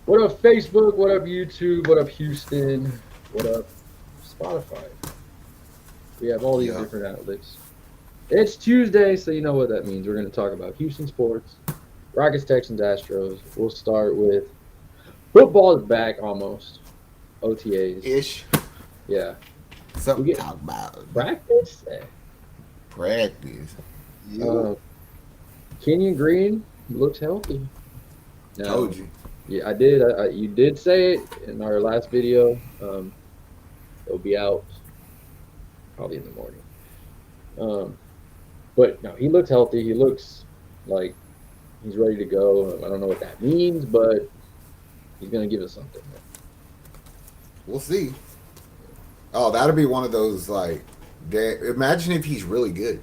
What up, Facebook? What up, YouTube? What up, Houston? What up, Spotify? We have all these Yeah. different outlets. It's Tuesday, so you know what that means. We're going to talk about Houston sports, Rockets, Texans, Astros. We'll start with football is back almost. OTAs. Ish. Yeah. We Something to get talk about. practice. Practice. You Uh, Kenyon Green looks healthy. told Now, you. yeah, I did. You did say it in our last video. It'll be out probably in the morning. Um, but no, he looks healthy. He looks like he's ready to go. I don't know what that means, but he's gonna give us something. We'll see. Oh, that'll be one of those like. Imagine if he's really good.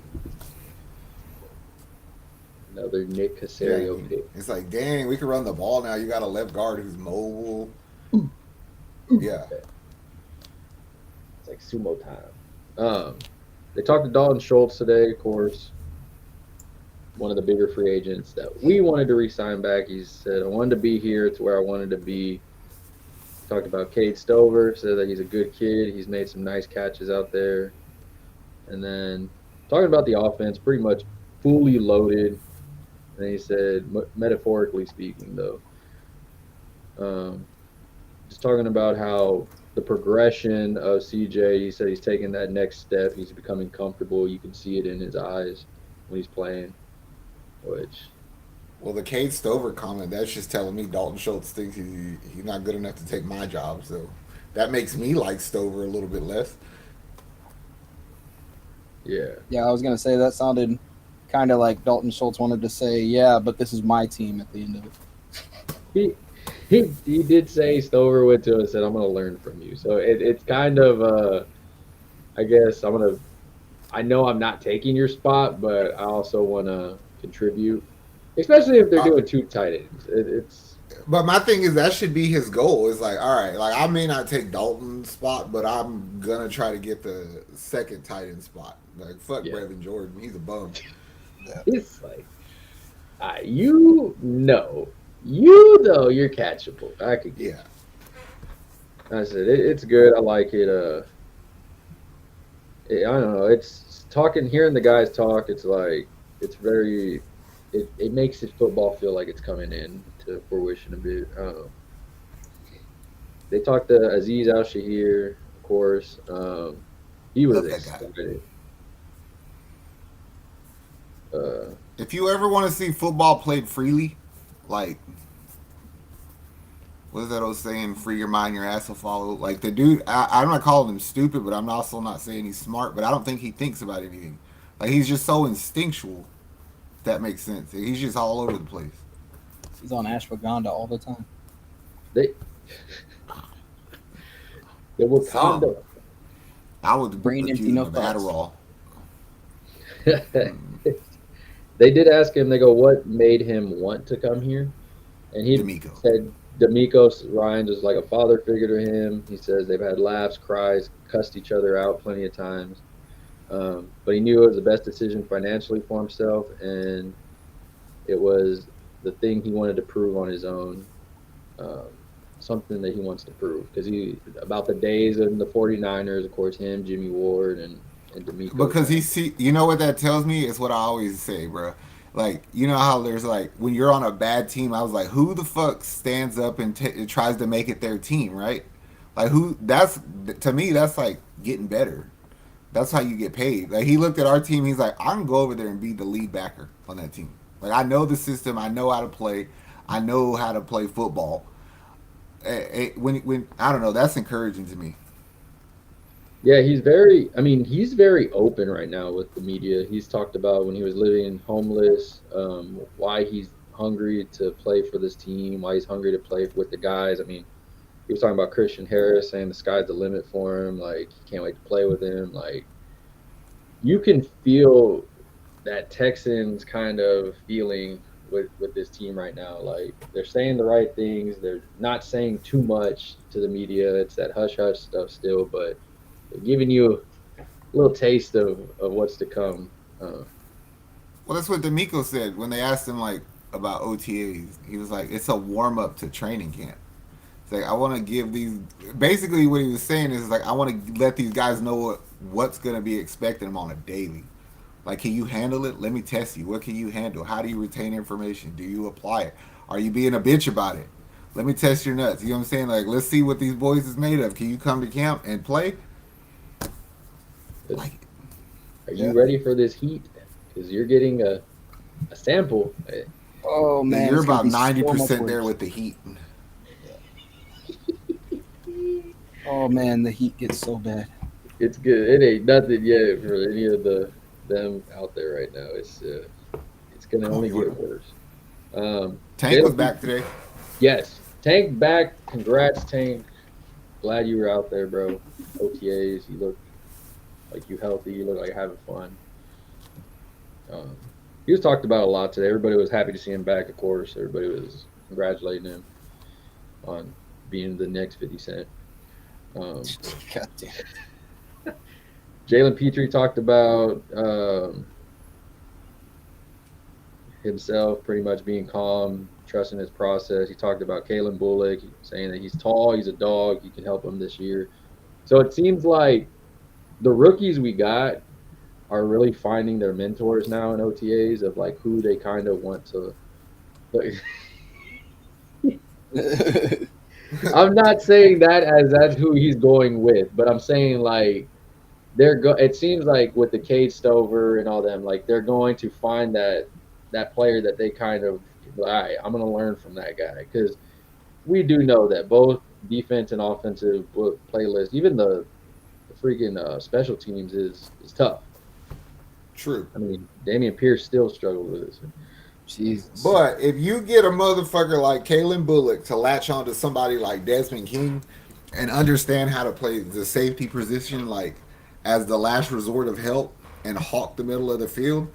Another Nick Yeah, Casario pick. it's like, dang, we can run the ball now. You got a left guard who's mobile. Yeah. It's like sumo time. They talked to Dalton Schultz today, of course, one of the bigger free agents that we wanted to re-sign back. He said, "I wanted to be here. It's where I wanted to be." Talked about Cade Stover. Said that he's a good kid. He's made some nice catches out there. And then talking about the offense, pretty much fully loaded. And he said, metaphorically speaking, though, um, just talking about how the progression of CJ. He said he's taking that next step. He's becoming comfortable. You can see it in his eyes when he's playing. Which, Well, the Cade Stover comment, that's just telling me Dalton Schultz thinks he's not good enough to take my job. So that makes me like Stover a little bit less. yeah, Yeah, I was gonna say that sounded kind of like Dalton Schultz wanted to say, "Yeah, but this is my team." At the end of it, he he did say Stover went to him and said, "I'm going to learn from you." So it's kind of, I guess I'm gonna. I know I'm not taking your spot, but I also want to contribute, especially if they're Uh, doing two tight ends. It's but my thing is that should be his goal. It's like, all right, like I may not take Dalton's spot, but I'm gonna try to get the second tight end spot. Like fuck yeah, Brevin Jordan, he's a bum. Yeah. it's like you know, you though you're catchable. I could get Yeah. you. I said it's good. I like it. I don't know. It's talking, hearing the guys talk. It's like it's very. It makes his football feel like it's coming in to fruition a bit. I don't know. They talked to Aziz Al Shahir, of course. He was Love that guy. excited. Uh, If you ever want to see football played freely, like what is that old saying? Free your mind, your ass will follow. Like the dude, I'm not calling him stupid, but I'm also not saying he's smart. But I don't think he thinks about anything. Like he's just so instinctual. If that makes sense. He's just all over the place. he's on ashwagandha all the time. they the Some. Wakanda. I would Brain empty, accuse him no of thoughts. Adderall. They did ask him. They go, "What made him want to come here?" And he D'Amico. said, "D'Amico's Ryan's was like a father figure to him." He says they've had laughs, cries, cussed each other out plenty of times. But he knew it was the best decision financially for himself, and it was the thing he wanted to prove on his own. Um, Something that he wants to prove because he about the days in the 49ers, of course, him, Jimmy Ward, and D'Amico. Because he see, you know what that tells me? It's what I always say, bro. Like, you know how there's like when you're on a bad team, I was like, who the fuck stands up and tries to make it their team, right? Like who? That's to me, that's like getting better. That's how you get paid. Like he looked at our team, he's like, I can go over there and be the lead backer on that team. Like I know the system, I know how to play, I know how to play football. When I don't know, that's encouraging to me. Yeah, he's very. I mean, he's very open right now with the media. He's talked about when he was living homeless, why he's hungry to play for this team, why he's hungry to play with the guys. I mean, he was talking about Christian Harris, saying the sky's the limit for him. Like he can't wait to play with him. Like you can feel that Texans kind of feeling with this team right now. Like they're saying the right things. They're not saying too much to the media. It's that hush hush stuff still, but they're giving you a little taste of what's to come. Well, that's what D'Amico said when they asked him like about OTAs. He was like, "It's a warm up to training camp." It's like I want to give these. Basically, what he was saying is like I want to let these guys know what's going to be expecting them on a daily. Like, can you handle it? Let me test you. What can you handle? How do you retain information? Do you apply it? Are you being a bitch about it? Let me test your nuts. You know what I'm saying? Like, let's see what these boys is made of. Can you come to camp and play? Like, are you ready for this heat? Because you're getting a sample. Oh man, you're it's gonna about be so 90% much there worse. with the heat. Oh man, the heat gets so bad. It's good. It ain't nothing yet for any of them out there right now. It's gonna only get worse. Tank was Jalen, back today. yes, Tank back. Congrats, Tank. Glad you were out there, bro. OTAs. You look like you healthy. You look like having fun. Um, he was talked about a lot today. Everybody was happy to see him back. Of course, everybody was congratulating him on being the next 50 Cent. God damn. Jalen Petrie talked about himself pretty much being calm, trusting his process. He talked about Kalen Bullock, saying that he's tall, he's a dog, he can help him this year. So it seems like the rookies we got are really finding their mentors now in OTAs of like who they kind of want to. Like, I'm not saying that as that's who he's going with, but I'm saying like it seems like with the Cade Stover and all them, like they're going to find that player that they kind of, all right, I'm going to learn from that guy because we do know that both defense and offensive playlist, even the freaking special teams is tough. True. I mean, Damian Pierce still struggled with it. Jesus. But if you get a motherfucker like Kalen Bullock to latch on to somebody like Desmond King and understand how to play the safety position like as the last resort of help and hawk the middle of the field,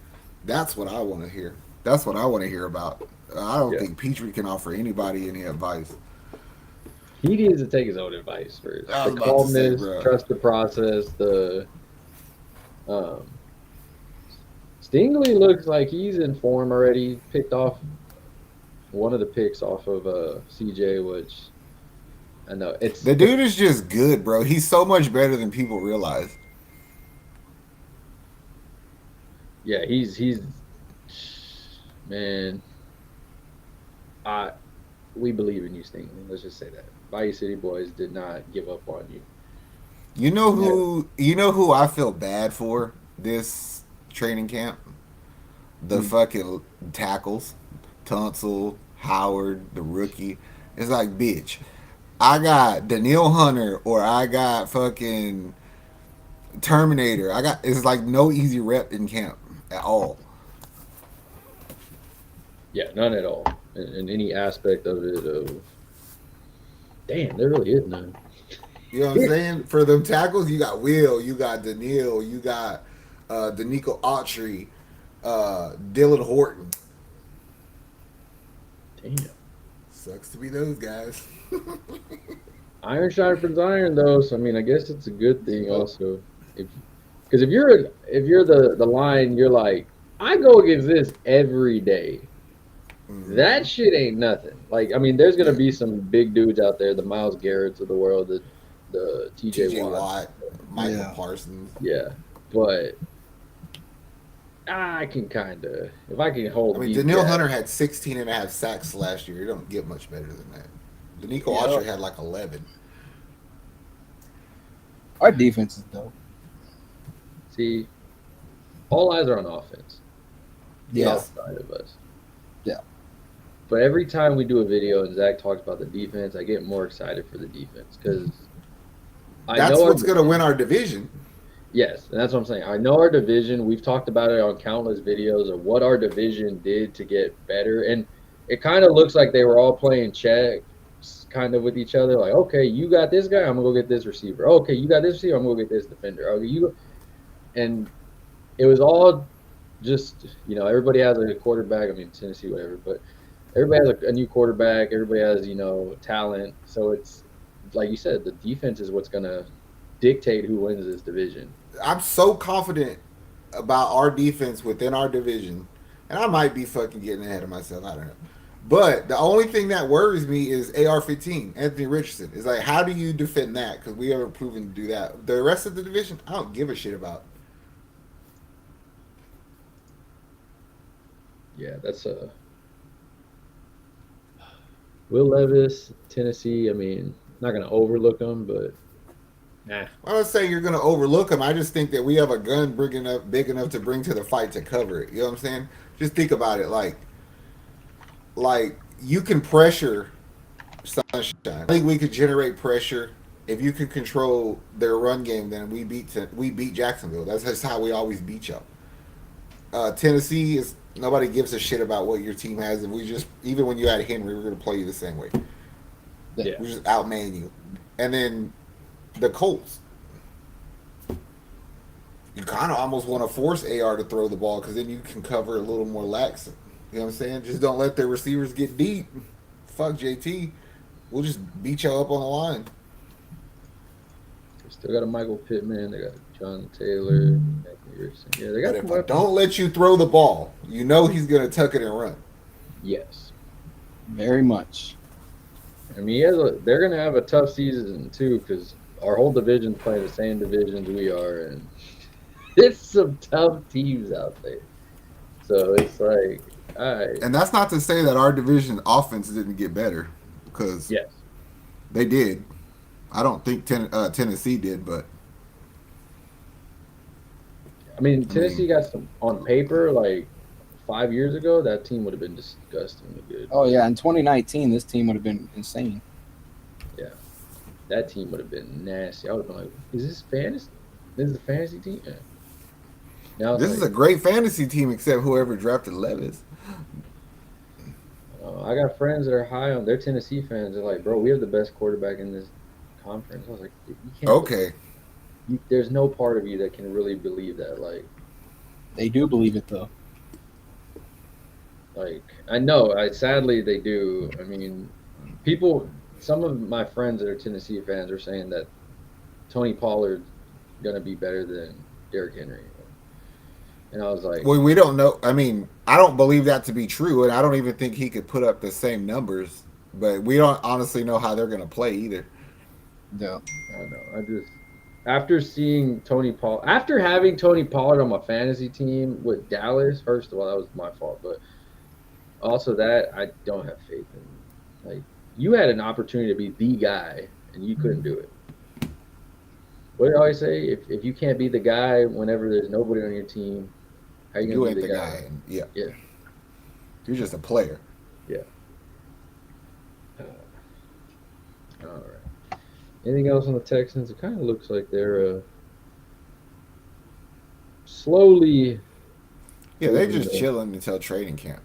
that's what I want to hear. That's what I want to hear about. I don't think Petrie can offer anybody any advice. He needs to take his own advice first. I was The about to say, calmness, bro. trust the process. Um, Stingley looks like he's in form already. Picked off one of the picks off of CJ, which I know The dude is just good, bro. He's so much better than people realize. yeah, he's man. We believe in you, Stingley. Let's just say that. Bayou City boys did not give up on you. You know who? You know who I feel bad for this training camp? The fucking tackles, Tunsil, Howard, the rookie. It's like, bitch, I got Daniil Hunter or I got fucking Terminator. It's like no easy rep in camp at all. Yeah, none at all. In any aspect of it. Damn, there really is none. You know what I'm saying? For them tackles, you got Will, you got Daniil, you got Danico Autry, Dylan Horton. Damn. Sucks to be those guys. Iron sharpens iron, though. So I mean, I guess it's a good thing also. Because if you're the line, you're like, I go against this every day. That shit ain't nothing. Like, I mean, there's gonna be some big dudes out there, the Myles Garretts of the world, the TJ Watt, Michael Parsons. Yeah, but I can kind of, if I can hold. I mean, Daniil Hunter had 16 and a half sacks last year. You don't get much better than that. Danico Autry had like 11. Our defense is dope. See, all eyes are on offense. Yeah. Outside of us. Yeah. But every time we do a video and Zach talks about the defense, I get more excited for the defense because that's what's going to win our division. Yes, and that's what I'm saying. I know our division. We've talked about it on countless videos of what our division did to get better, and it kind of looks like they were all playing check, kind of with each other. Like, okay, you got this guy, I'm gonna go get this receiver. Okay, you got this receiver, I'm gonna go get this defender. Okay, and it was all just everybody has a quarterback. I mean, Tennessee, whatever, but everybody has a new quarterback. Everybody has talent. So it's like you said, the defense is what's gonna dictate who wins this division. I'm so confident about our defense within our division, and I might be fucking getting ahead of myself. I don't know, But the only thing that worries me is AR-15, Anthony Richardson. It's like, how do you defend that? Because we haven't proven to do that. The rest of the division, I don't give a shit about. Yeah, that's Will Levis, Tennessee. I mean, not gonna overlook them, but nah. I'm not saying you're going to overlook them. I just think that we have a gun big enough to bring to the fight to cover it. You know what I'm saying? Just think about it. Like you can pressure Sunshine. I think we could generate pressure. If you can control their run game, then we beat Jacksonville. That's just how we always beat y'all. Tennessee is nobody gives a shit about what your team has, and we just even when you had Henry, we're going to play you the same way. Yeah. We just outman you, and then the Colts. You kind of almost want to force AR to throw the ball because then you can cover a little more lax. You know what I'm saying? Just don't let their receivers get deep. Fuck JT. We'll just beat y'all up on the line. They still got a Michael Pittman. They got John Taylor. Yeah, they got. But if I don't let you throw the ball, you know he's going to tuck it and run. Yes. Very much. I mean, they're going to have a tough season, too, because our whole division's playing the same divisions we are, and it's some tough teams out there. So it's like, all right. And that's not to say that our division offense didn't get better, because Yes. they did. I don't think Tennessee did, but I mean, Tennessee got some on paper, like 5 years ago, that team would have been disgustingly good. Oh yeah, in 2019, this team would have been insane. Yeah, that team would have been nasty. I would have been like, "Is this fantasy? This is a fantasy team." Yeah. Now this is a great fantasy team, except whoever drafted Levis. I got friends that are high on. They're Tennessee fans. They're like, "Bro, we have the best quarterback in this conference." I was like, "You can't." Okay. There's no part of you that can really believe that. They do believe it though. I know. Sadly, they do. I mean, some of my friends that are Tennessee fans are saying that Tony Pollard's gonna be better than Derrick Henry, and I was like, Well, we don't know. I mean, I don't believe that to be true, and I don't even think he could put up the same numbers. But we don't honestly know how they're going to play either. Yeah. I don't know. I just after having Tony Pollard on my fantasy team with Dallas. First of all, that was my fault, but also that I don't have faith in. Like, you had an opportunity to be the guy, and you couldn't do it. What did I always say? If you can't be the guy whenever there's nobody on your team, how are you going to be the guy? Yeah. Yeah. You're just a player. Yeah. All right. Anything else on the Texans? It kind of looks like they're slowly. Yeah, they're just chilling until training camp.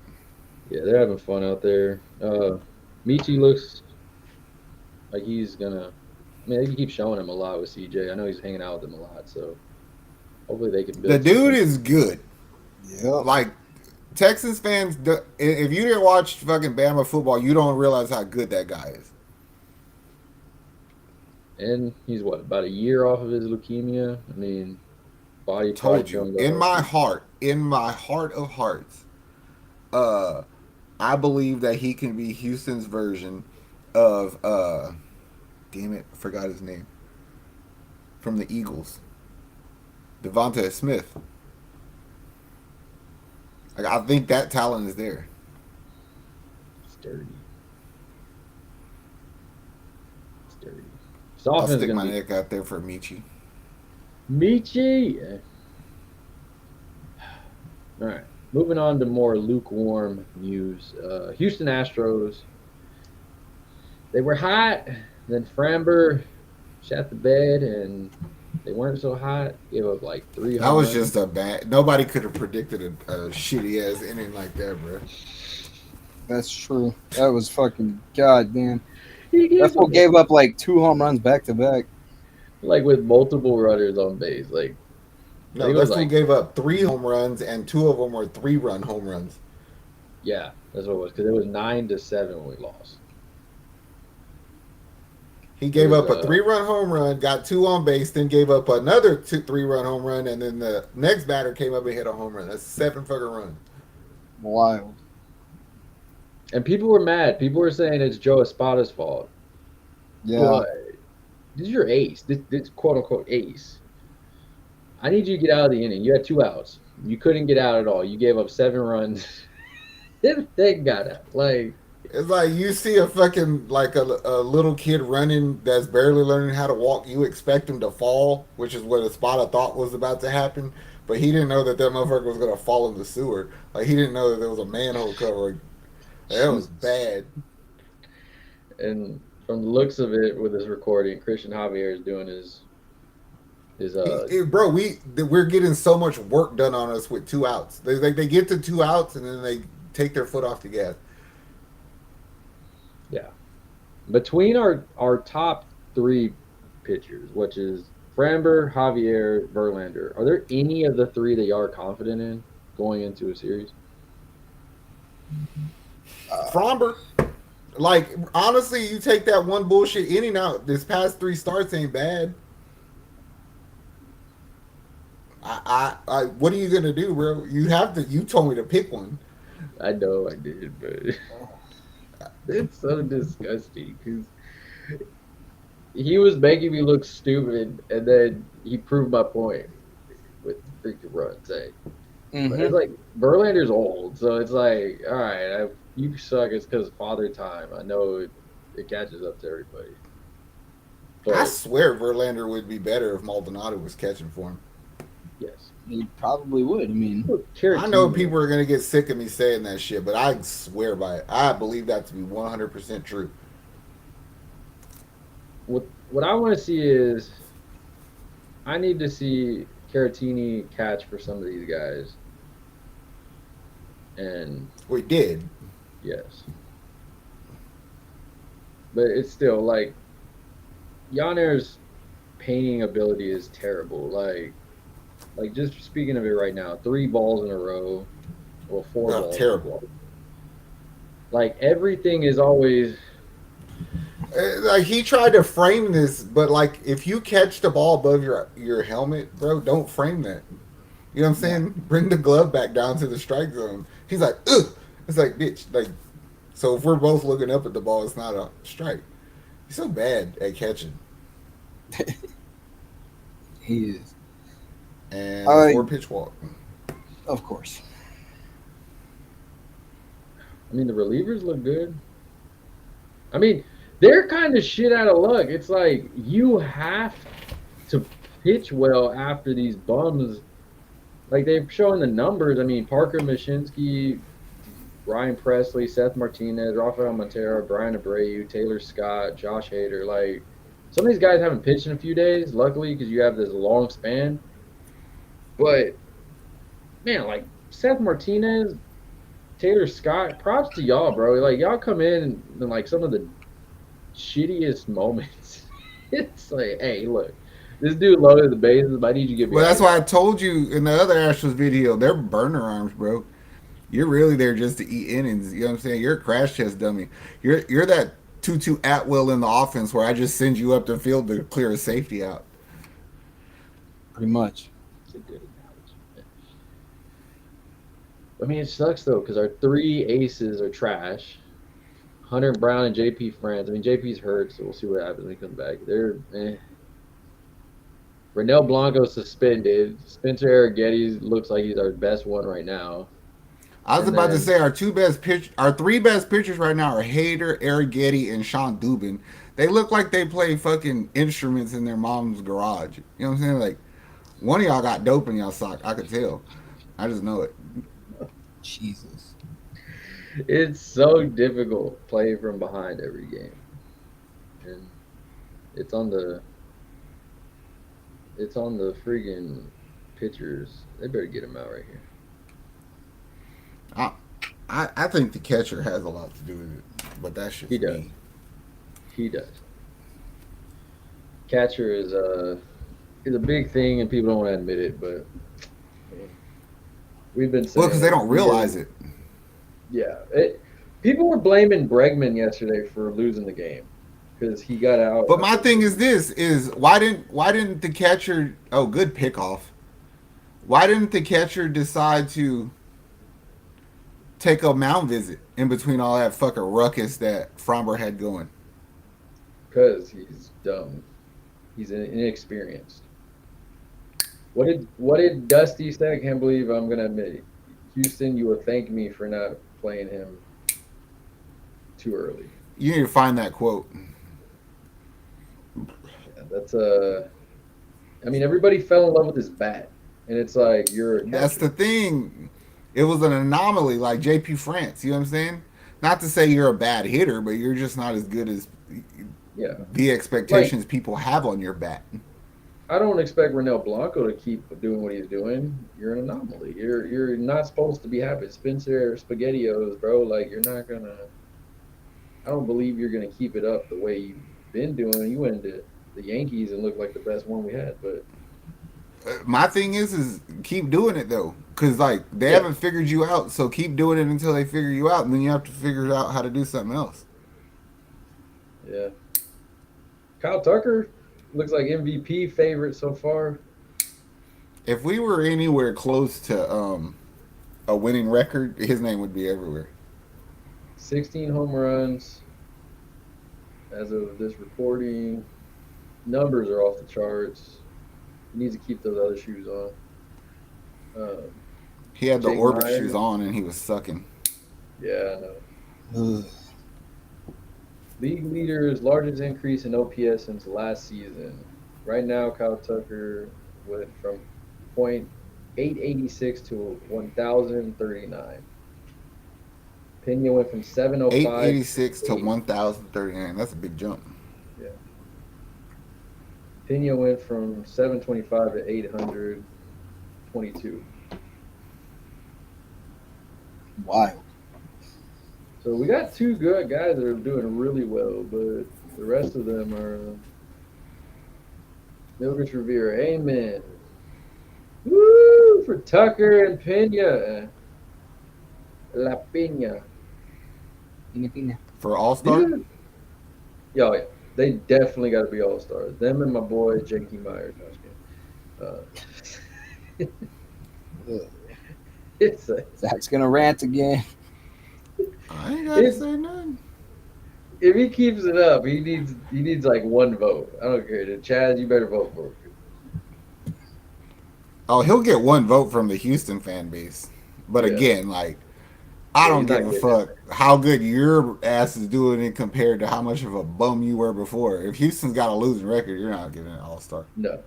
Yeah, they're having fun out there. Michi looks like he's gonna. I mean, they can keep showing him a lot with CJ. I know he's hanging out with them a lot, so hopefully they can build. The dude is good. Yeah. Like, Texans fans, if you didn't watch fucking Bama football, you don't realize how good that guy is. And he's about a year off of his leukemia. I mean, body. Told you, in my heart of hearts, I believe that he can be Houston's version of damn it, I forgot his name. From the Eagles. Devonta Smith. Like, I think that talent is there. Sturdy. I'll stick my neck out there for Michi. Michi! All right. Moving on to more lukewarm news. Houston Astros. They were hot. Then Framber shot the bed, and they weren't so hot. Gave up like 300. That was just a bad. Nobody could have predicted a shitty ass inning like that, bro. That's true. That was fucking goddamn. That fool gave up like 2 home runs back to back. Like with multiple runners on base. Like, no, that fool gave up 3 home runs, and 2 of them were 3-run home runs. Yeah, that's what it was. Because it was 9-7 when we lost. He gave up a 3-run home run, got 2 on base, then gave up another 3-run home run, and then the next batter came up and hit a home run. That's 7 fucking runs. Wild. And people were mad. People were saying it's Joe Espada's fault. Yeah. But this is your ace. This quote unquote ace. I need you to get out of the inning. You had 2 outs. You couldn't get out at all. You gave up 7 runs. They got out. Like, It's like you see a fucking like a little kid running that's barely learning how to walk. You expect him to fall, which is what Espada thought was about to happen. But he didn't know that motherfucker was gonna fall in the sewer. Like he didn't know that there was a manhole cover. That was bad. and from the looks of it, with this recording, Christian Javier is doing his Bro, we're getting so much work done on us with 2 outs. They get to 2 outs and then they take their foot off the gas. yeah. Between our top 3 pitchers, which is Framber, Javier, Verlander, are there any of the 3 that y'all are confident in going into a series? Fromber, like honestly, you take that one bullshit inning out. This past 3 starts ain't bad. I what are you gonna do, bro? You have to. You told me to pick one. I know I did, but it's so disgusting because he was making me look stupid, and then he proved my point with freaking runs. But it's like Verlander's old, so it's like, all right, you suck. It's because of father time. I know it catches up to everybody. But I swear Verlander would be better if Maldonado was catching for him. yes, He probably would. I mean, I know people are gonna get sick of me saying that shit, but I swear by it. I believe that to be 100% true. What I want to see is, I need to see Caratini catch for some of these guys, and We did. yes, but it's still like Yanner's painting ability is terrible. Like just speaking of it right now, 3 balls in a row, well, 4 balls. Terrible. Like everything is always. Like he tried to frame this, but like if you catch the ball above your helmet, bro, don't frame that. You know what I'm saying? Bring the glove back down to the strike zone. He's like, ugh. It's like, bitch, like. So if we're both looking up at the ball, it's not a strike. He's so bad at catching. he is. And 4-pitch walk. Of course. I mean, the relievers look good. I mean, they're kind of shit out of luck. It's like you have to pitch well after these bums. Like they're showing the numbers. I mean, Parker Mashinsky, Ryan Presley, Seth Martinez, Rafael Montero, Brian Abreu, Taylor Scott, Josh Hader. Like some of these guys haven't pitched in a few days, luckily, because you have this long span. But man, like Seth Martinez, Taylor Scott, props to y'all, bro. Like y'all come in and like some of the shittiest moments. It's like, hey, look, this dude loaded the bases, but I need you to get me. Well, that's why I told you in the other Astros video, they're burner arms, bro. You're really there just to eat innings. You know what I'm saying? You're a crash test dummy. You're that Tutu Atwell in the offense where I just send you up the field to clear a safety out. Pretty much. It's a good analogy. I mean, it sucks though because our 3 aces are trash. Hunter Brown and JP France. I mean, JP's hurt, so we'll see what happens when he comes back. They're Renel Blanco suspended. Spencer Arrighetti looks like he's our best one right now. I was about to say our 3 best pitchers right now are Hader, Arrighetti, and Sean Dubin. They look like they play fucking instruments in their mom's garage. You know what I'm saying? Like one of y'all got dope in y'all sock. I could tell. I just know it. Jesus. It's so difficult playing from behind every game, and it's on the freaking pitchers. They better get him out right here. I think the catcher has a lot to do with it, but that shit. He does. He does. Catcher is a big thing, and people don't want to admit it, but we've been saying. Well, because they don't realize it. Yeah, people were blaming Bregman yesterday for losing the game because he got out. But my thing is this: why didn't the catcher? Oh, good pickoff. Why didn't the catcher decide to take a mound visit in between all that fucking ruckus that Fromber had going? Because he's dumb. He's inexperienced. What did Dusty say? I can't believe I'm gonna admit it. Houston, you will thank me for not playing him too early. You need to find that quote. Yeah, that's I mean, everybody fell in love with his bat, and it's like you're a That's catcher. the thing. It was an anomaly, like JP France. You know what I'm saying? Not to say you're a bad hitter, but you're just not as good as Yeah, the like expectations people have on your bat. I don't expect Renel Blanco to keep doing what he's doing. You're an anomaly. You're not supposed to be happy. Spencer Spaghettios, bro. Like you're not gonna. I don't believe you're gonna keep it up the way you've been doing. You went to the Yankees and looked like the best one we had, but My thing is keep doing it though, because like they yeah, haven't figured you out. So keep doing it until they figure you out, and then you have to figure out how to do something else. yeah. Kyle Tucker looks like MVP favorite so far. If we were anywhere close to a winning record, his name would be everywhere. 16 home runs as of this recording. Numbers are off the charts. He needs to keep those other shoes on. Um, He had the Jake orbit Meyers. shoes on, and he was sucking. Yeah, I know. Ugh. League leaders, largest increase in OPS since last season. Right now, Kyle Tucker went from .886 to 1,039. Pena went from 705 886 to to 1,039. That's a big jump. yeah. Pena went from 725 to 822. Wild. So we got two good guys that are doing really well, but the rest of them are Milgris Revere. Amen. Woo for Tucker and Pena. La Pena. Pina pina. For All Star, Yeah. Yeah, yeah. They definitely got to be all stars. Them and my boy Jakey Meyers. No, I was kidding. Ugh. It's a, Zach's gonna rant again. I ain't gotta say nothing. if he keeps it up, he needs like one vote. I don't care. Chaz, you better vote for him. Oh, he'll get one vote from the Houston fan base. But Yeah. again, like, I Yeah, don't he's not give a getting fuck how good your ass is doing it compared to how much of a bum you were before. If Houston's got a losing record, you're not getting an All Star. No.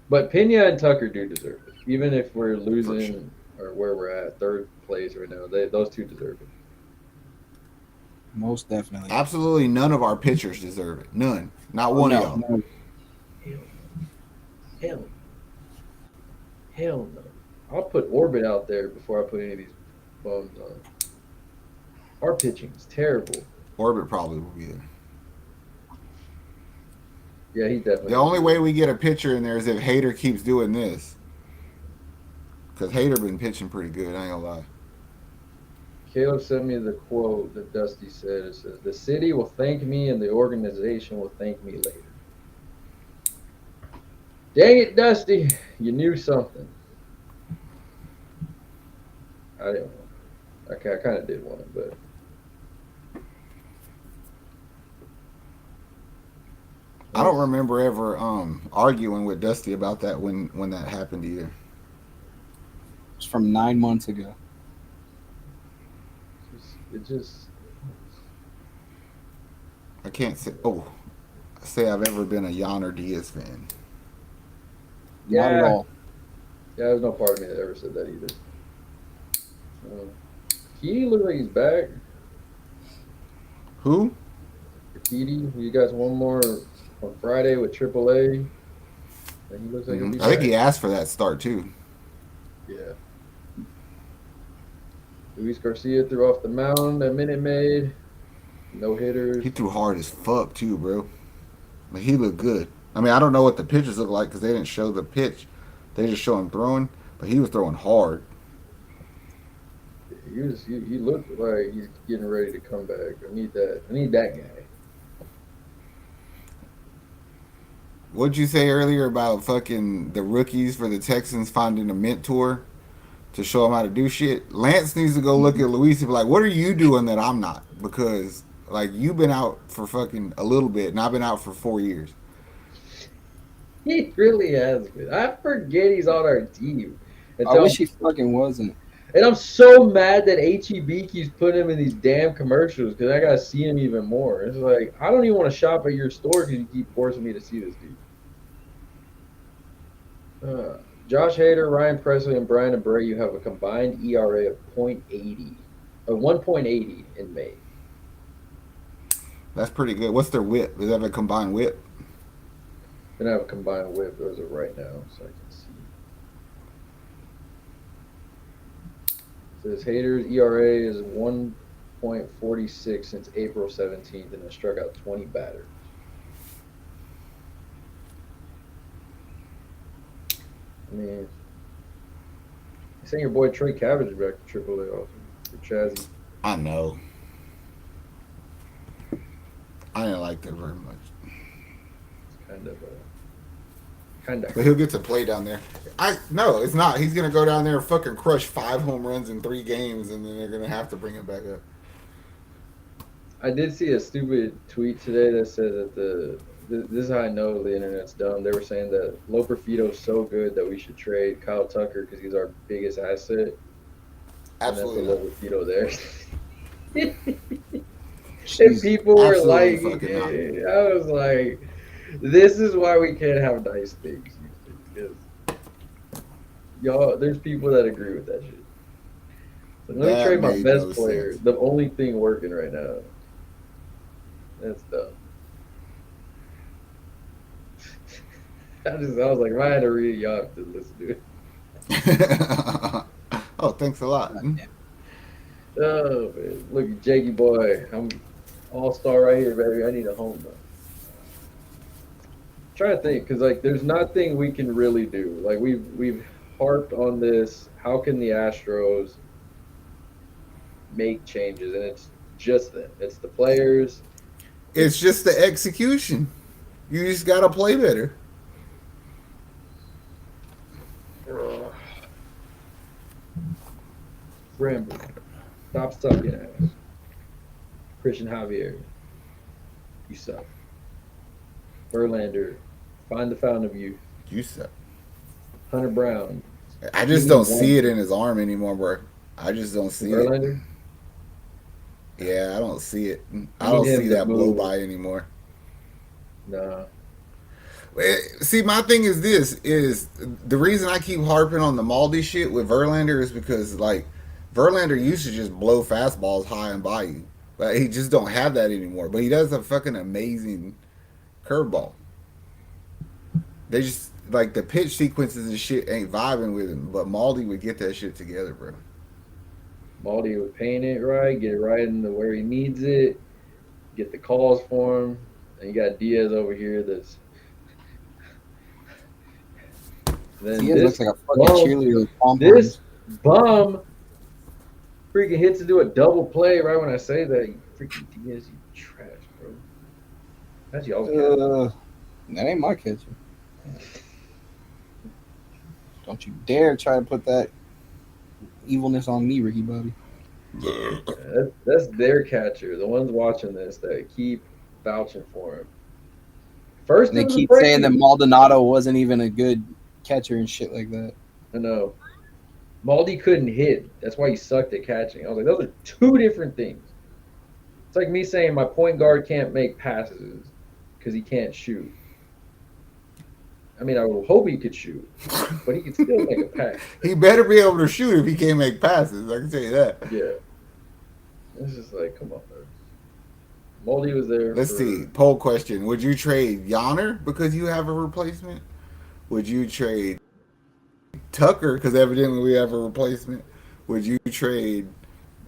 But Pena and Tucker do deserve it. Even if we're sure. losing or where we're at, third place right now, those two deserve it. Most definitely. Absolutely none of our pitchers deserve it. None. Not Oh, one of no, y'all. no. Hell, hell no. I'll put Orbit out there before I put any of these bums on. Our pitching is terrible. Orbit probably will be there. Yeah, he definitely. The only way we get a pitcher in there is if Hader keeps doing this. Because Hader been pitching pretty good, I ain't gonna lie. Caleb sent me the quote that Dusty said. It says, "The city will thank me, and the organization will thank me later." Dang it, Dusty! You knew something. I didn't want it. I kind of did want it, but I don't remember ever arguing with Dusty about that when that happened either. It's from 9 months ago. it just I can't say I've ever been a Yonner Diaz fan. Not at all. Yeah, there's no part of me that ever said that either. Urquidy looks like he's back. Who? Urquidy, you guys one more on Friday with AAA. And he looks like he'll be I think back. he asked for that start too. Yeah. Luis Garcia threw off the mound at Minute Maid. No hitters. He threw hard as fuck too, bro. Like, he looked good. I mean, I don't know what the pitches look like because they didn't show the pitch. They just show him throwing, but he was throwing hard. He looked like he's getting ready to come back. I need that guy. What'd you say earlier about fucking the rookies for the Texans finding a mentor to show him how to do shit. Lance needs to go look at Luis and be like, "What are you doing that I'm not?" Because like you've been out for fucking a little bit, and I've been out for 4 years. He really has been. I forget he's on our team. I wish he fucking wasn't. And I'm so mad that HEB keeps putting him in these damn commercials because I gotta see him even more. It's like I don't even want to shop at your store because you keep forcing me to see this dude. Josh Hader, Ryan Presley, and Brian Abreu have a combined ERA of .80, of 1.80 in May. That's pretty good. What's their whip? Does they have a combined whip? They don't have a combined whip as of right now, so I can see. Says Hader's ERA is 1.46 since April 17th and has struck out 20 batters. I mean, you saying your boy Trey Cabbage is back to AAA also for Chazzy. I know. I didn't like that very much. It's kind of. But he'll get to play down there. No, it's not. He's gonna go down there and fucking crush 5 home runs in 3 games, and then they're gonna have to bring him back up. I did see a stupid tweet today that said that this is how I know the internet's dumb. They were saying that Loperfido's so good that we should trade Kyle Tucker because he's our biggest asset. Absolutely. And that's the Loperfido there. And people were like, I was like, this is why we can't have nice things. Because y'all, there's people that agree with that shit. So let me trade my best player. The only thing working right now. That's dumb. I was like, if I had to read, y'all have to listen to it. Oh, thanks a lot. Oh man, look, Jakey boy, I'm all-star right here, baby. I need a home run. Trying to think, because like, there's nothing we can really do. Like we've harped on this. How can the Astros make changes? And it's just them. It's the players. It's just the execution. You just gotta play better. Rambo, stop sucking ass. Christian Javier, you suck. Verlander, find the fountain of youth. You suck. Hunter Brown. I just don't see it in his arm anymore, bro. I just don't see Verlander? it. Yeah, I don't see it. I don't see that blow by anymore. Nah. See, my thing is this: is the reason I keep harping on the Maldi shit with Verlander is because like Verlander used to just blow fastballs high and Bayou. But he just don't have that anymore. But he does a fucking amazing curveball. They just like the pitch sequences and shit ain't vibing with him. But Maldi would get that shit together, bro. Maldi would paint it right, get it right into where he needs it, get the calls for him. And you got Diaz over here that's. Then Diaz looks like a fucking cheerleader. This bum freaking hits to do a double play right when I say that. You freaking Diaz, you trash, bro. That's y'all's catcher. That ain't my catcher. Don't you dare try to put that evilness on me, Ricky Bobby. That's their catcher. The ones watching this that keep vouching for him. First, and they keep saying that Maldonado wasn't even a good catcher and shit like that. I know. Maldi couldn't hit. That's why he sucked at catching. I was like, those are 2 different things. It's like me saying my point guard can't make passes because he can't shoot. I mean, I would hope he could shoot, but he could still make a pass. He better be able to shoot if he can't make passes. I can tell you that. Yeah. It's just like, come on, man. Maldi was there. Let's see. Poll question. Would you trade Yonner because you have a replacement? Would you trade Tucker because evidently we have a replacement? Would you trade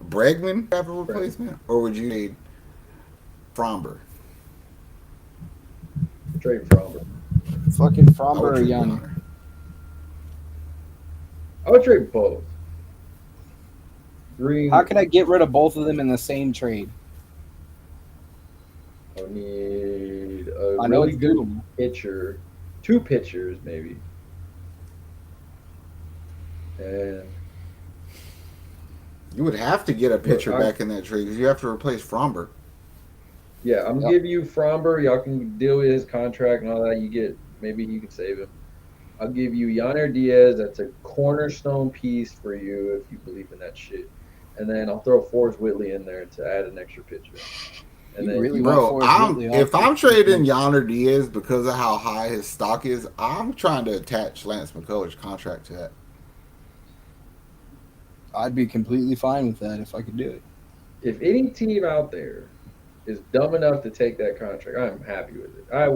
Bregman to have a replacement? Or would you trade Fromber? Trade Fromber. Fucking Fromber or Yonner? I would trade both. Green. How can I get rid of both of them in the same trade? I need a really good pitcher. 2 pitchers, maybe. And You would have to get a pitcher back in that trade because you have to replace Fromber. Yeah, I'm gonna give you Fromber. Y'all can deal with his contract and all that. You get maybe you can save him. I'll give you Yonder Diaz. That's a cornerstone piece for you if you believe in that shit. And then I'll throw Forrest Whitley in there to add an extra pitcher. And You then really Bro, want Forrest Whitley if off I'm the- trading Yonder Diaz because of how high his stock is, I'm trying to attach Lance McCullers' contract to that. I'd be completely fine with that if I could do it. if any team out there is dumb enough to take that contract, I'm happy with it. I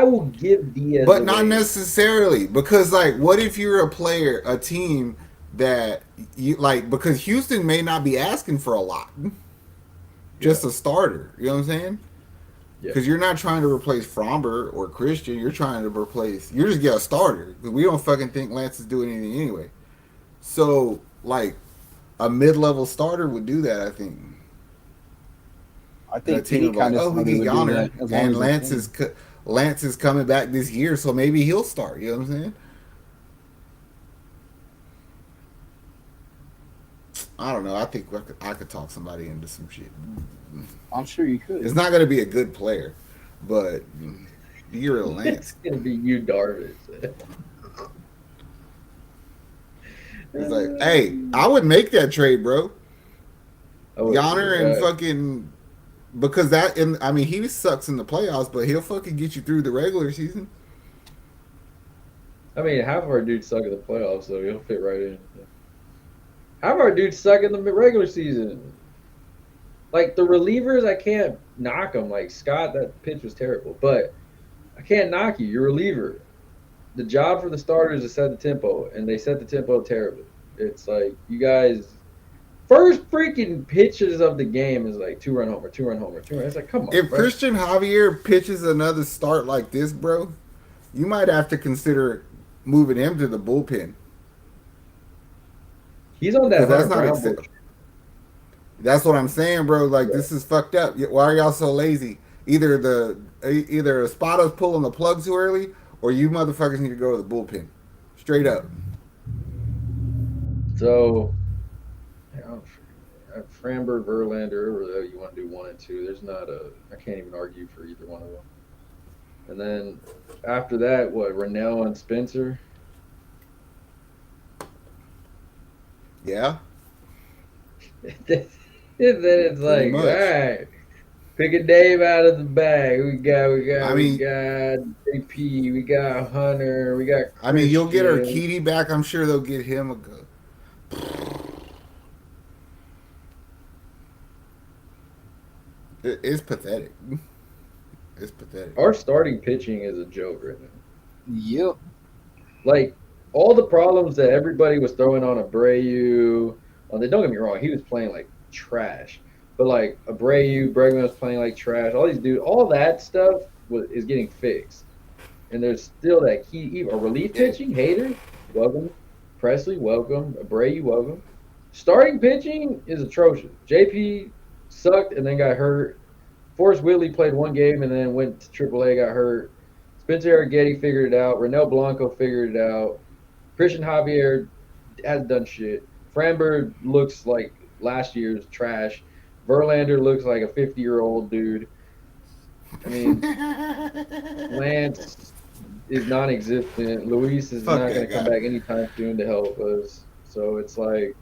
will give Diaz, But not away. necessarily because, like, what if you're a team that you like? Because Houston may not be asking for a lot, just a starter. You know what I'm saying? Yeah. Because you're not trying to replace Fromber or Christian. You're trying to replace. You're just get a starter. Because we don't fucking think Lance is doing anything anyway. So, like, a mid-level starter would do that, I think. I think team any would kind like, of we starter get would do Yonder, that as long and as they can. Lance is coming back this year, so maybe he'll start. You know what I'm saying? I don't know. I think I could talk somebody into some shit. I'm sure you could. It's not going to be a good player, but you're a It's Lance. gonna be you, Darvish. It's like, hey, I would make that trade, bro. Yonder and fuck. fucking because that, and I mean, he sucks in the playoffs, but he'll fucking get you through the regular season. I mean, half of our dudes suck in the playoffs, so he'll fit right in. Half of our dudes suck in the regular season. Like the relievers, I can't knock them. Like Scott, that pitch was terrible, but I can't knock you. You're a reliever. The job for the starters is to set the tempo, and they set the tempo terribly. It's like you guys. First freaking pitches of the game is like 2-run homer, 2-run homer, 2-run. It's like, come on. If bro. Christian Javier pitches another start like this, bro, you might have to consider moving him to the bullpen. He's on that. That's not Brown accept- That's what I'm saying, bro. Like, this is fucked up. Why are y'all so lazy? Either Espada's pulling the plug too early, or you motherfuckers need to go to the bullpen. Straight up. So, Framber, Verlander, or you want to do 1 and 2. There's not a. I can't even argue for either one of them. And then after that, what? Rennell and Spencer. Yeah. Then it's like, all much. right, pick a name out of the bag. We got JP, we got Hunter, we got. I mean, you'll get Christian. Urquidy back. I'm sure they'll get him a go. It's pathetic. It's pathetic. Our starting pitching is a joke right now. Yep. Like all the problems that everybody was throwing on Abreu. Don't get me wrong, he was playing like trash. But like Bregman was playing like trash. All these dudes, all that stuff is getting fixed. And there's still that key. Or relief pitching, Hader, welcome. Presley, welcome. Abreu, welcome. Starting pitching is atrocious. JP sucked and then got hurt. Forrest Whitley played 1 game and then went to AAA, got hurt. Spencer Urquidy figured it out. Rennell Blanco figured it out. Christian Javier hasn't done shit. Framber looks like last year's trash. Verlander looks like a 50-year-old dude. I mean, Lance is non-existent. Luis is not going to come back anytime soon to help us. So it's like,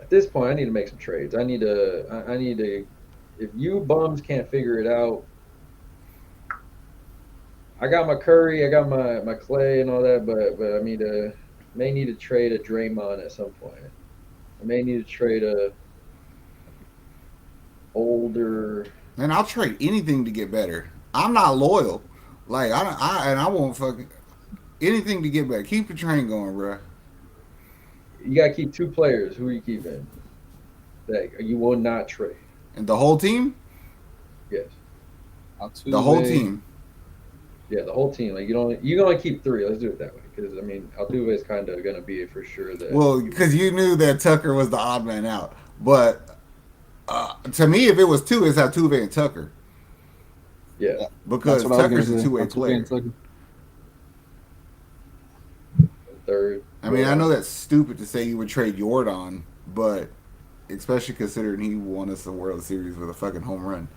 at this point, I need to make some trades. I need to. If you bums can't figure it out, I got my Curry, I got my Clay and all that, but I may need to trade a Draymond at some point. I may need to trade a older. Man, I'll trade anything to get better. I'm not loyal. Like I won't fucking anything to get better. Keep the train going, bro. You gotta keep 2 players. Who are you keeping? That you will not trade. And the whole team? Yes. Altuve. The whole team. Yeah, the whole team. Like you can only keep 3. Let's do it that way. Because I mean, Altuve is kind of gonna be for sure. That well, because you knew that Tucker was the odd man out. But to me, if it was 2, it's Altuve and Tucker. Yeah. Because Tucker's a 2-way player. third. I mean, I know that's stupid to say you would trade Jordan, but especially considering he won us the World Series with a fucking home run.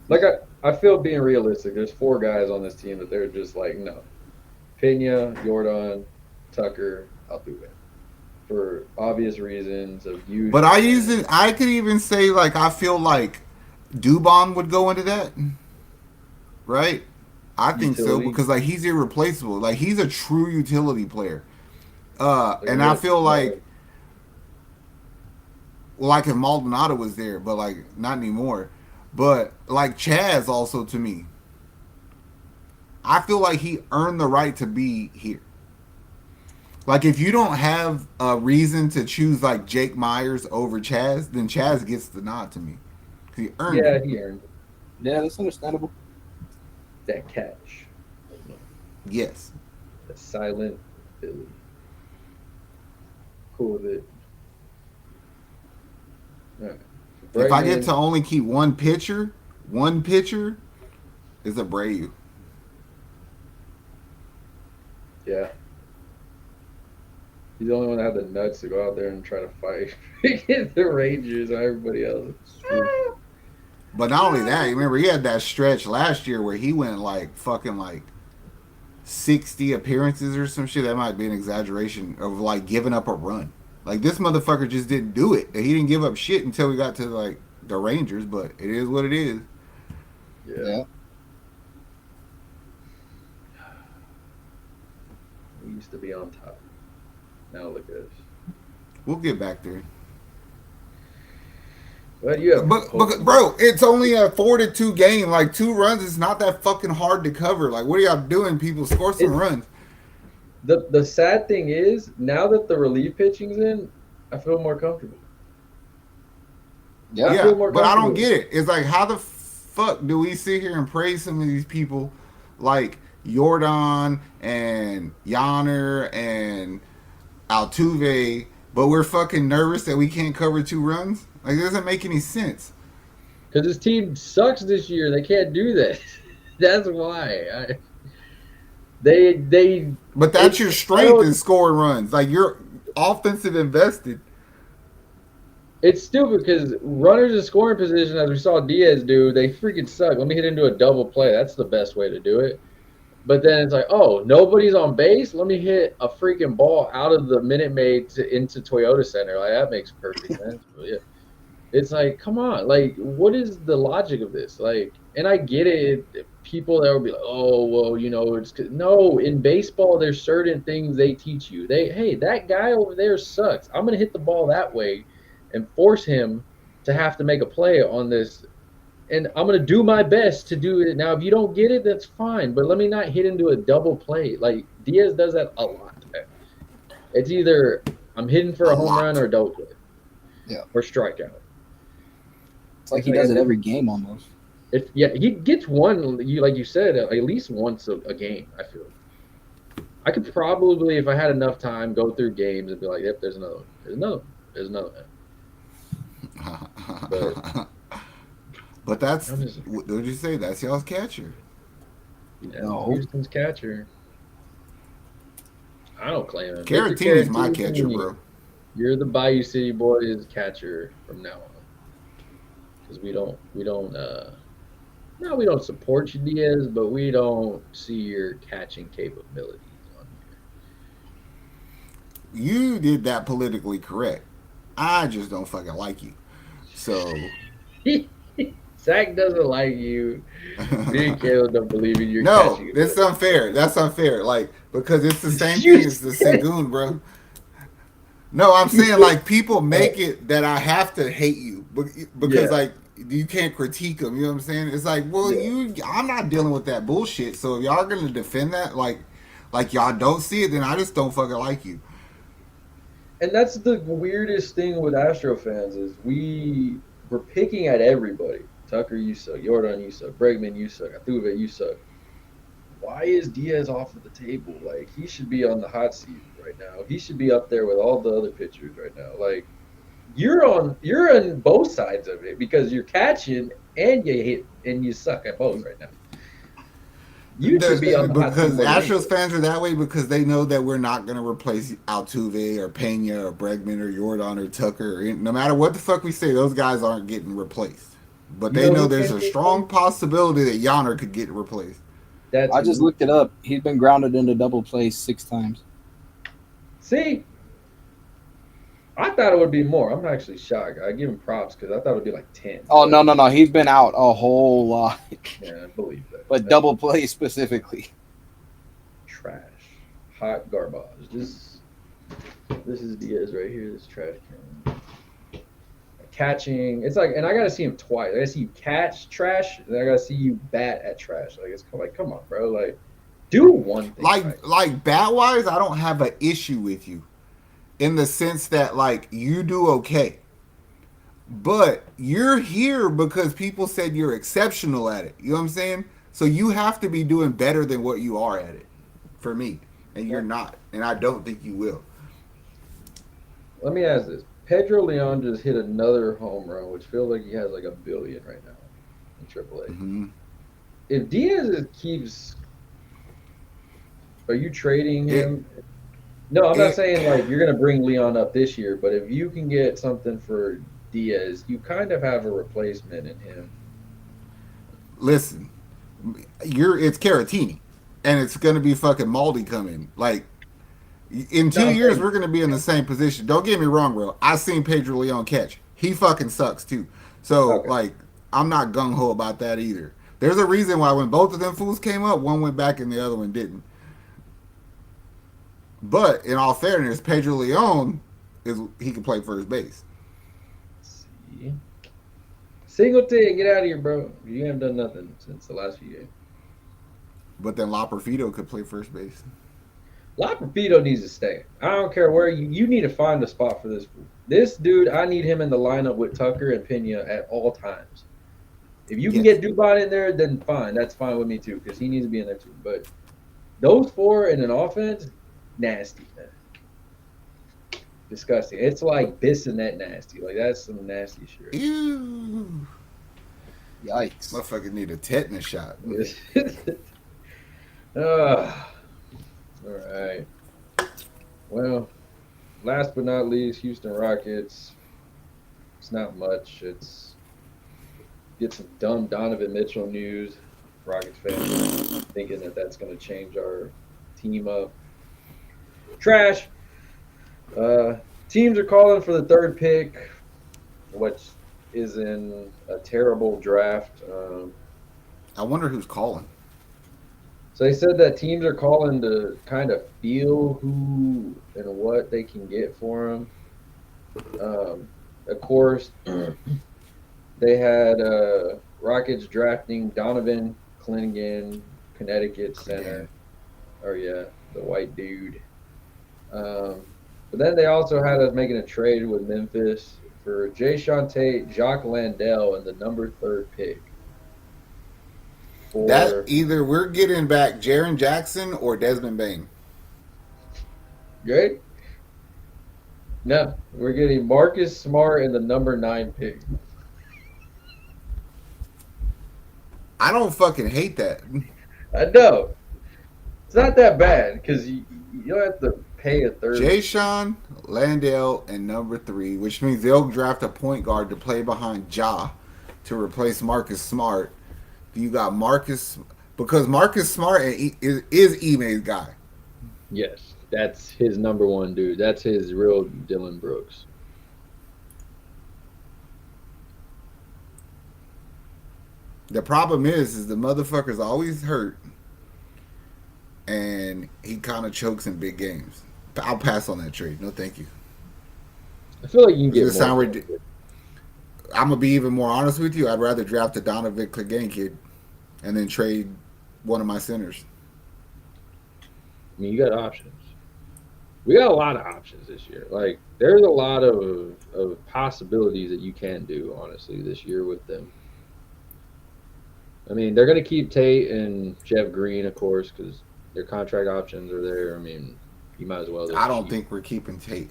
Like I feel being realistic. There's 4 guys on this team that they're just like, no. Pena, Jordan, Tucker, Altuve. For obvious reasons of youth. But I could even say, like, I feel like Dubon would go into that. Right? I think so because, like, he's irreplaceable. Like, he's a true utility player. And I feel like if Maldonado was there, but, like, not anymore. But, like, Chaz also, to me, I feel like he earned the right to be here. Like, if you don't have a reason to choose, like, Jake Meyers over Chaz, then Chaz gets the nod to me. He earned it. He earned it. Yeah, that's understandable. That catch. Yes. The silent Billy. Cool with it. All right. If I get to only keep one pitcher is a Bayou. Yeah. He's the only one that had the nuts to go out there and try to fight against the Rangers and everybody else. But not only that, you remember he had that stretch last year where he went like fucking like 60 appearances or some shit. That might be an exaggeration of like giving up a run. Like this motherfucker just didn't do it. He didn't give up shit until we got to like the Rangers, but it is what it is. Yeah. We used to be on top. Now look at us. We'll get back there. Well, yeah, but bro, it's only a 4-2 game. Like 2 runs is not that fucking hard to cover. Like, what are y'all doing? People score some runs. The sad thing is, now that the relief pitching's in, I feel more comfortable. Yeah, I feel more comfortable. But I don't get it. It's like, how the fuck do we sit here and praise some of these people like Jordan and Yanner and Altuve, but we're fucking nervous that we can't cover 2 runs? Like, it doesn't make any sense. Because his team sucks this year. They can't do that. That's why. But that's your strength in scoring runs. Like, you're offensive invested. It's stupid because runners in scoring position, as we saw Diaz do, they freaking suck. Let me hit into a double play. That's the best way to do it. But then it's like, oh, nobody's on base? Let me hit a freaking ball out of the Minute Maid into Toyota Center. Like, that makes perfect sense. But yeah. It's like, come on. Like, what is the logic of this? Like, and I get it. People that would be like, oh, well, you know, it's – no, in baseball, there's certain things they teach you. Hey, that guy over there sucks. I'm going to hit the ball that way and force him to have to make a play on this. And I'm going to do my best to do it. Now, if you don't get it, that's fine. But let me not hit into a double play. Like, Diaz does that a lot. It's either I'm hitting for a home run or a double play. Yeah. Or strikeout. It's like he does it every game almost. He gets one, like you said, at least once a game, I feel. I could probably, if I had enough time, go through games and be like, yep, there's another one. There's another one. But that's, what did you say? That's y'all's catcher. Yeah, no. Houston's catcher. I don't claim him. Caratini's my catcher, bro. You're the Bayou City Boys catcher from now on. Because we don't support you, Diaz, but we don't see your catching capabilities on here. You did that politically correct. I just don't fucking like you. So Zach doesn't like you. Me and Caleb don't believe in your catching. No, that's unfair. That's unfair. Like, because it's the same thing as the Segun, bro. No, I'm saying, like, people make it that I have to hate you because, like, you can't critique them. You know what I'm saying? It's like, well, I'm not dealing with that bullshit. So if y'all are going to defend that, like y'all don't see it, then I just don't fucking like you. And that's the weirdest thing with Astro fans is we're picking at everybody. Tucker, you suck. Jordan, you suck. Bregman, you suck. Altuve, you suck. Why is Diaz off of the table? Like, he should be on the hot seat right now. He should be up there with all the other pitchers right now. Like, you're on both sides of it because you're catching and you hit and you suck at both right now. You should be on the hot Because seat more than Astros anybody. fans are that way because they know that we're not going to replace Altuve or Pena or Bregman or Jordan or Tucker. No matter what the fuck we say, those guys aren't getting replaced. But You they know know who there's can a be strong possibility that Yonder could get replaced. That's I just who. looked it up. He's been grounded into double play 6 times. See, I thought it would be more. I'm actually shocked. I give him props because I thought it would be like 10. Oh, but, no. He's been out a whole lot. Yeah, I believe that. But double play specifically. Trash. Hot garbage. This is Diaz right here. This trash can. Catching. It's like, and I got to see him twice. I got to see you catch trash, and I got to see you bat at trash. Like, it's like, come on, bro. Like, do one thing. Right. Like bat wise, I don't have an issue with you in the sense that like you do okay. But you're here because people said you're exceptional at it. You know what I'm saying? So you have to be doing better than what you are at it for me. And you're not. And I don't think you will. Let me ask this. Pedro Leon just hit another home run, which feels like he has like a billion right now in AAA. Mm-hmm. If Diaz keeps, are you trading him? No, I'm not saying like you're going to bring Leon up this year, but if you can get something for Diaz, you kind of have a replacement in him. Listen, it's Caratini, and it's going to be fucking Maldi coming. Like, in 2 years, we're going to be in the same position. Don't get me wrong, bro. I seen Pedro Leon catch. He fucking sucks, too. So, like, I'm not gung-ho about that either. There's a reason why when both of them fools came up, one went back and the other one didn't. But, in all fairness, Pedro Leon, he can play first base. Let's see. Singleton, get out of here, bro. You haven't done nothing since the last few games. But then La Perfito could play first base. La Perfito needs to stay. I don't care where you need to find a spot for this fool. This dude, I need him in the lineup with Tucker and Pena at all times. If you can get Dubon in there, then fine. That's fine with me too, because he needs to be in there too. But those four in an offense, nasty, man. Disgusting. It's like Bissonnette nasty. Like, that's some nasty shit. Ew. Yikes. Motherfucker need a tetanus shot. All right. Well, last but not least, Houston Rockets. It's not much. It's get some dumb Donnovan Mitchell news. Rockets fans thinking that that's going to change our team up. Trash. Teams are calling for the third pick, which is in a terrible draft. I wonder who's calling. So they said that teams are calling to kind of feel who and what they can get for them. Of course, they had Rockets drafting Donnovan Clingan, Connecticut center. Oh, yeah, the white dude. But then they also had us making a trade with Memphis for Jay-Sean Tate, Jacques Landell, and the number 3rd pick. That either we're getting back Jaren Jackson or Desmond Bain. Great. No, we're getting Marcus Smart and the number 9 pick. I don't fucking hate that. I know. It's not that bad because you don't have to pay a 3rd. Jay-Sean, Landell, and number 3, which means they'll draft a point guard to play behind Ja to replace Marcus Smart. You got Marcus, because Marcus Smart is Ime's guy. Yes, that's his number 1 dude. That's his real Dylan Brooks. The problem is the motherfucker's always hurt, and he kind of chokes in big games. I'll pass on that trade. No, thank you. I feel like you can get more. Sound ridiculous. I'm gonna be even more honest with you. I'd rather draft a Donnovan Clingan kid and then trade one of my centers. I mean, you got options. We got a lot of options this year. Like, there's a lot of possibilities that you can do, honestly, this year with them. I mean, they're going to keep Tate and Jeff Green, of course, because their contract options are there. I mean, you might as well. I don't think we're keeping Tate.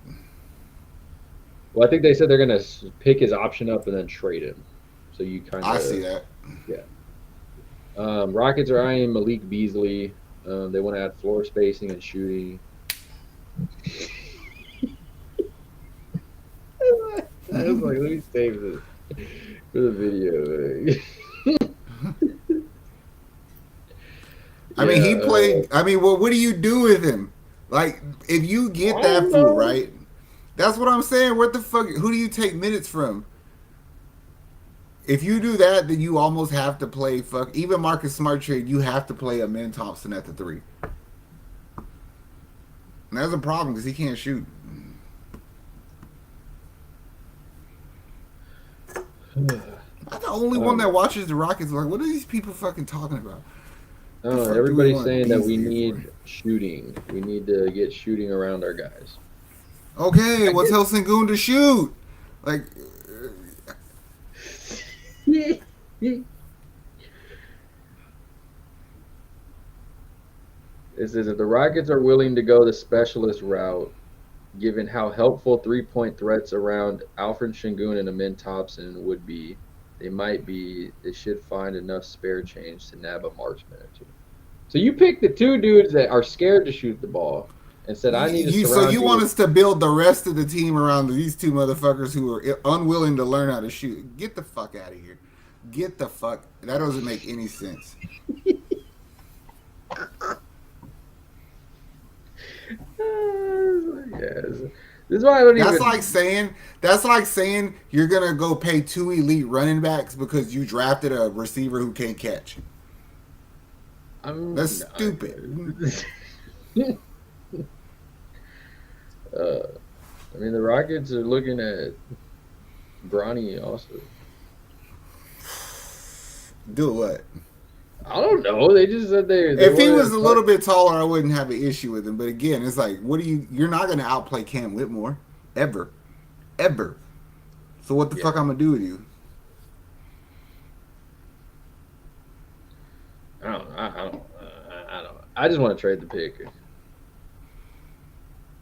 Well, I think they said they're going to pick his option up and then trade him. So you kind of. I see that. Yeah. Rockets are eyeing Malik Beasley. They want to add floor spacing and shooting. I was like, let me save this for the video. I mean, he played. I mean, well, what do you do with him? Like, if you get that fool, right? That's what I'm saying. What the fuck? Who do you take minutes from? If you do that, then you almost have to play even Marcus Smart trade. You have to play Amen Thompson at the 3. And that's a problem because he can't shoot. I'm the only one that watches the Rockets. Like, what are these people fucking talking about? Everybody's saying that we need shooting. We need to get shooting around our guys. Okay, well, tell Sengun to shoot. Like, It says if the Rockets are willing to go the specialist route, given how helpful 3-point threats around Alfred Şengün and Amin Thompson would be, they should find enough spare change to nab a marksman or two. So you pick the 2 dudes that are scared to shoot the ball and said, I need to surround so you want us to build the rest of the team around these 2 motherfuckers who are unwilling to learn how to shoot. Get the fuck out of here. Get the fuck. That doesn't make any sense. This is why I don't even. That's like saying you're gonna go pay 2 elite running backs because you drafted a receiver who can't catch. That's stupid. I mean, the Rockets are looking at Bronny also. Do what? I don't know. They just said they if he was a little bit taller, I wouldn't have an issue with him. But again, it's like, you're not going to outplay Cam Whitmore. Ever. So what the fuck I'm going to do with you? I don't. I just want to trade the pick.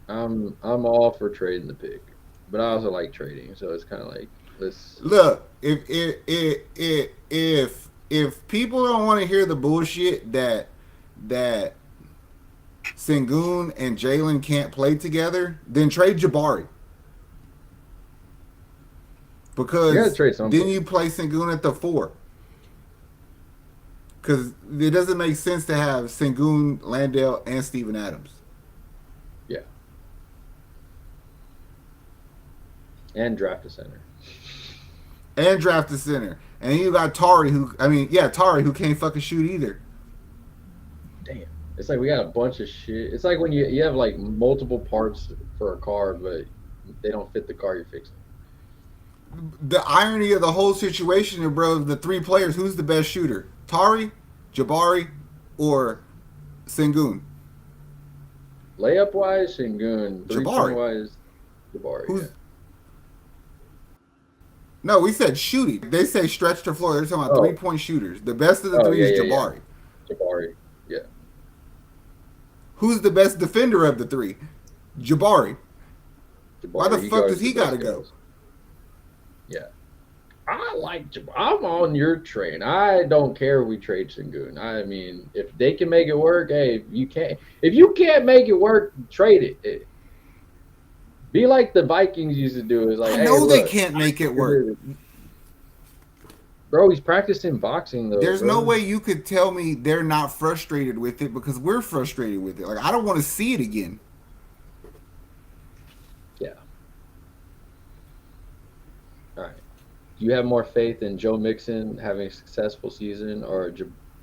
I'm all for trading the pick, but I also like trading. So it's kind of like this. Look, if people don't want to hear the bullshit that Sengun and Jalen can't play together, then trade Jabari. Because then you play Sengun at the 4. Because it doesn't make sense to have Sengun, Landale, and Steven Adams. Yeah. And draft a center. And you got Tari who can't fucking shoot either. Damn. It's like we got a bunch of shit. It's like when you have like multiple parts for a car, but they don't fit the car you're fixing. The irony of the whole situation, bro, the 3 players, who's the best shooter? Tari, Jabari, or Sengun? Layup wise, Sengun. 3-point wise, Jabari. No, we said shooting. They say stretch the floor. They're talking about 3-point shooters. The best of the 3 is Jabari. Jabari, yeah. Who's the best defender of the 3? Jabari. Why the fuck does he got to go? Yeah. I like Jabari. I'm on your train. I don't care if we trade Sengun. I mean, if they can make it work, hey, if you can't make it work, trade it. Be like the Vikings used to do. Is like, I know they can't make it work. Bro, he's practicing boxing though. There's no way you could tell me they're not frustrated with it because we're frustrated with it. Like, I don't want to see it again. Yeah. All right. Do you have more faith in Joe Mixon having a successful season or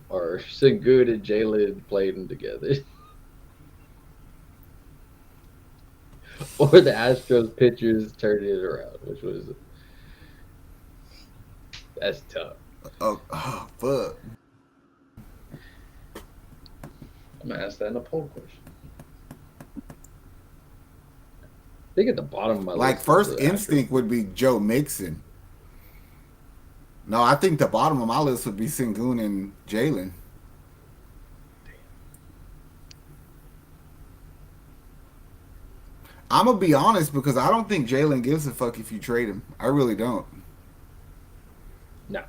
Sengun and Jalen playing together? Or the Astros pitchers turning it around, that's tough. Oh, fuck. I'm gonna ask that in a poll question. I think at the bottom of my list. First instinct would be Joe Mixon. No, I think the bottom of my list would be Sengun and Jalen. I'm going to be honest because I don't think Jalen gives a fuck if you trade him. I really don't. No.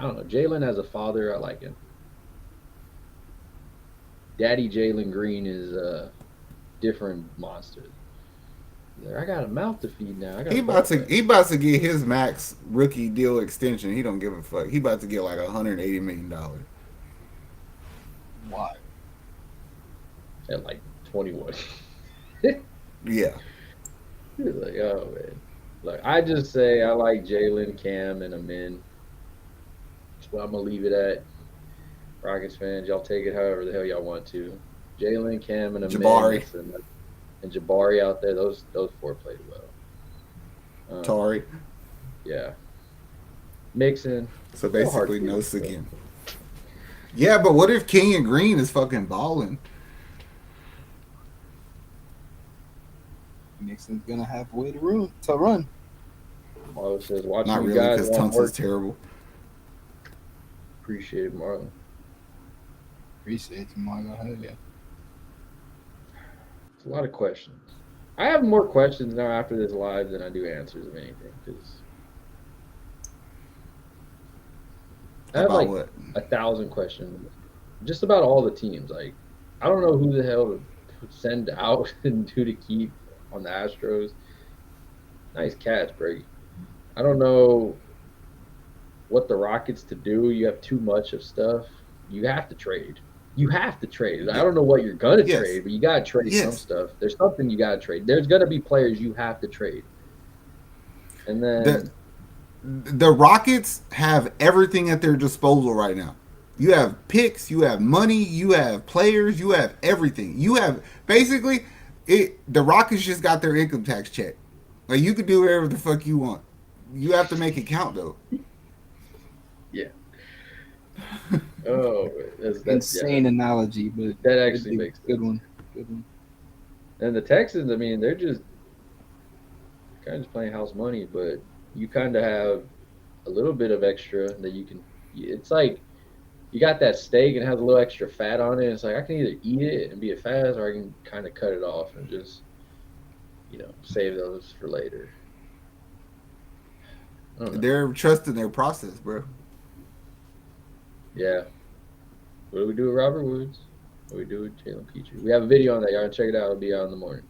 I don't know. Jalen as a father, I like him. Daddy Jalen Green is a different monster. I got a mouth to feed now. I got He about to get his max rookie deal extension. He don't give a fuck. He about to get like $180 million. Why? At like 21. Yeah. He's like, oh man. Look, I just say I like Jalen, Cam, and Amin. That's what I'm gonna leave it at. Rockets fans, y'all take it however the hell y'all want to. Jalen, Cam, and Amin, Jabari. and Jabari out there. Those four played well. Tari. Yeah. Mixon. So basically no again. Yeah, but what if Kenyon Green is fucking balling? Mixon's gonna have a way to run. Marlon says, watching Not you really, guys because want Tunsil's work. terrible. Appreciate it, Marlon. Appreciate you, Margo. Hell yeah. It's a lot of questions. I have more questions now after this live than I do answers of anything. Because I have About like what? 1,000 questions just about all the teams. Like, I don't know who the hell to send out and who to keep on the Astros. Nice catch, Brady. I don't know what the Rockets to do. You have too much of stuff. You have to trade. You have to trade. I don't know what you're gonna trade, but you gotta trade some stuff. There's something you gotta trade. There's gonna be players you have to trade. And then the Rockets have everything at their disposal right now. You have picks, you have money, you have players, you have everything. You have basically the Rockets just got their income tax check. Like, you could do whatever the fuck you want. You have to make it count though. Yeah. Oh, that's insane analogy, but that actually makes sense. Good one. And the Texans, I mean, they're just kind of just playing house money, but you kind of have a little bit of extra that you can. It's like you got that steak and it has a little extra fat on it. It's like I can either eat it and be a fast, or I can kind of cut it off and just, save those for later. They're trusting their process, bro. Yeah. What do we do with Robert Woods? What do we do with Jalen Petrie? We have a video on that. Y'all check it out. It'll be out in the morning.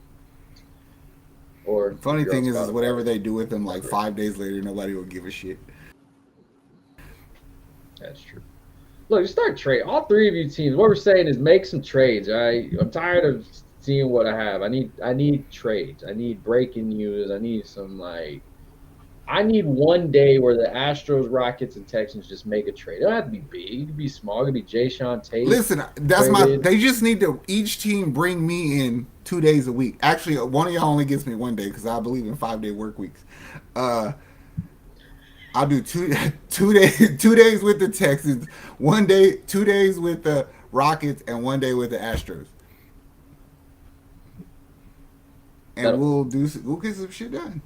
Or funny thing is whatever they do with them, like 5 days later, nobody will give a shit. That's true. Look, start trade. All three of you teams. What we're saying is make some trades. All right. I'm tired of seeing what I have. I need trades. I need breaking news. I need some I need one day where the Astros, Rockets, and Texans just make a trade. It don't have to be big. It could be small. It could be Jay Sean Tate. Listen, they just need to each team bring me in 2 days a week. Actually, one of y'all only gets me 1 day because I believe in 5-day work weeks. I'll do 2 days with the Texans, 1 day, 2 days with the Rockets, and 1 day with the Astros. And we'll get some shit done.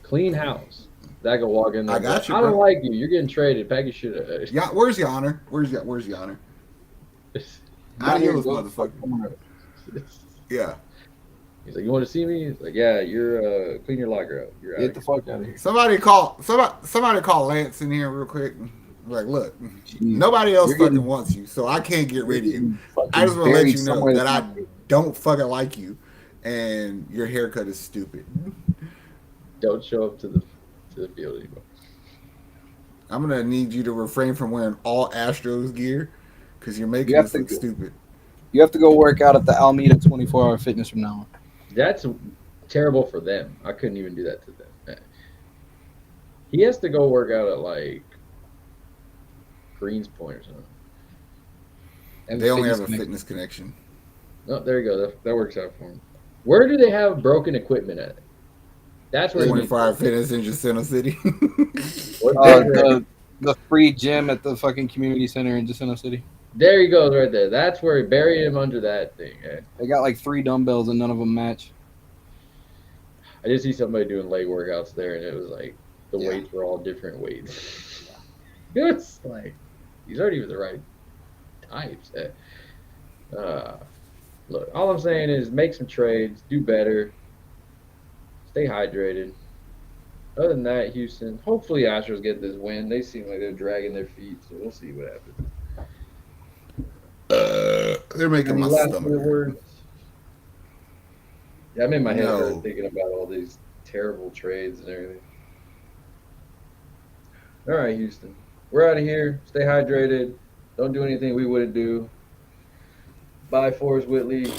Clean house. That can walk in there. I got you. I don't like you. You're getting traded. Pack your shit up. Yeah, where's your honor? Where's your honor? Adios, motherfucker. Yeah. He's like, you want to see me? He's like, yeah. You're clean your locker out. You're Get the fuck out of here. Somebody call Lance in here real quick. Like, look, nobody else fucking wants you, so I can't get rid of you. I just want to let you know that I don't fucking like you, and your haircut is stupid. Don't show up to the field anymore. I'm gonna need you to refrain from wearing all Astros gear because you're making us look stupid. You have to go work out at the Alameda 24-hour fitness from now on. That's terrible for them. I couldn't even do that to them. He has to go work out at Greens Point or something. And they only have a fitness connection. Oh, there you go. That works out for him. Where do they have broken equipment at? That's where 24-hour fitness in Jacinto City. The free gym at the fucking community center in Jacinto City. There he goes right there. That's where he buried him under that thing. They got 3 dumbbells and none of them match. I did see somebody doing leg workouts there, and it was the weights were all different weights. It was these aren't even the right types. Look, all I'm saying is make some trades, do better, stay hydrated. Other than that, Houston. Hopefully, Astros get this win. They seem like they're dragging their feet, so we'll see what happens. They're making Any my last stomach minute hurt. words? Yeah, I made my head hurt No. thinking about all these terrible trades and everything. All right, Houston. We're out of here. Stay hydrated. Don't do anything we wouldn't do. Bye, Forrest Whitley.